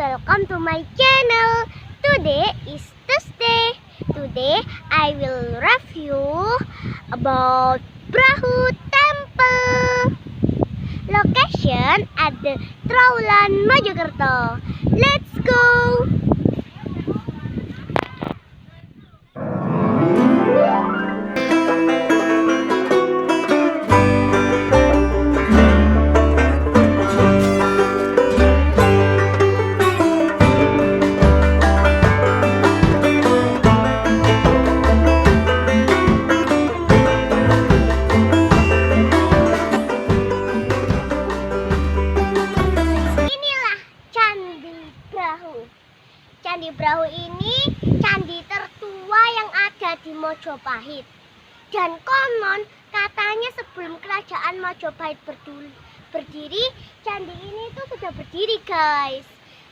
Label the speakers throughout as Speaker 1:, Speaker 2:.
Speaker 1: welcome to my channel. Today is Tuesday. Today I will review about Brahu Temple. Location at the Trowulan Mojokerto. Let's go. Candi Brahu ini candi tertua yang ada di Mojopahit. Dan konon katanya sebelum kerajaan Mojopahit berdiri, candi ini tuh sudah berdiri, guys.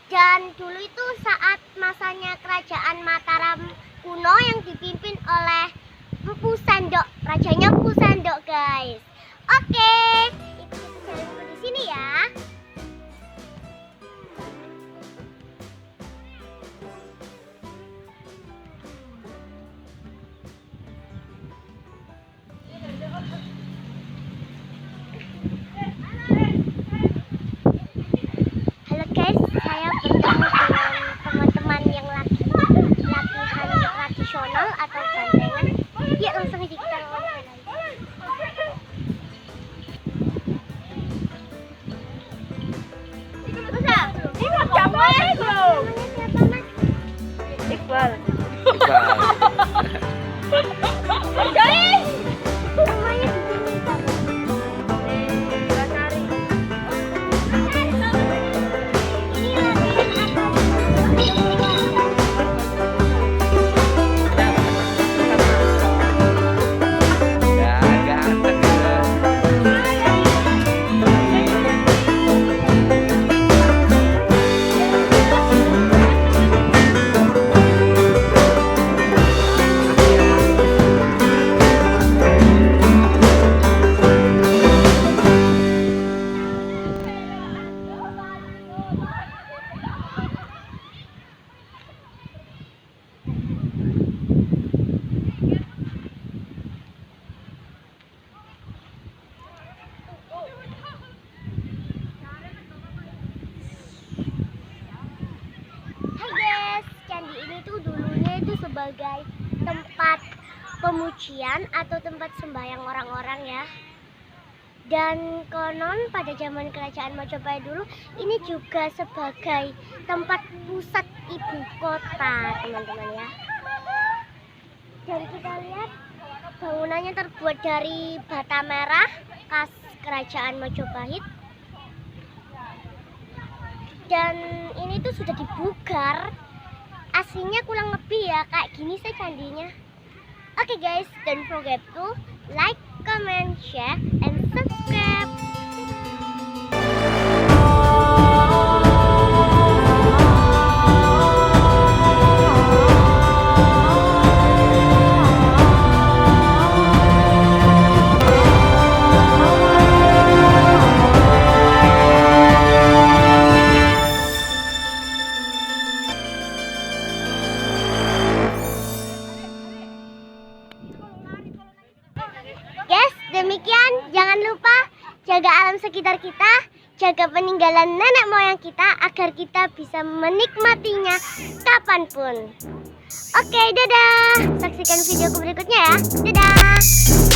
Speaker 1: Dan dulu itu saat masanya kerajaan Mataram kuno yang dipimpin oleh Empu Sendok, rajanya Empu Sendok, guys. Oke, itu kita jalan di sini ya. Atau bandengan, ya langsung aja kita ngomongin.
Speaker 2: Iqbal. Sebagai tempat pemujian atau tempat sembahyang orang-orang ya. Dan konon pada zaman kerajaan Mojopahit dulu ini juga sebagai tempat pusat ibu kota, teman-teman ya. Dan kita lihat bangunannya terbuat dari bata merah khas kerajaan Mojopahit. Dan ini tuh sudah dibugar. Aslinya kurang lebih ya kayak gini sih candinya. Oke guys, don't forget to like, comment, share, and subscribe. Demikian, jangan lupa jaga alam sekitar kita, jaga peninggalan nenek moyang kita agar kita bisa menikmatinya kapanpun. Oke, dadah. Saksikan videoku berikutnya ya. Dadah.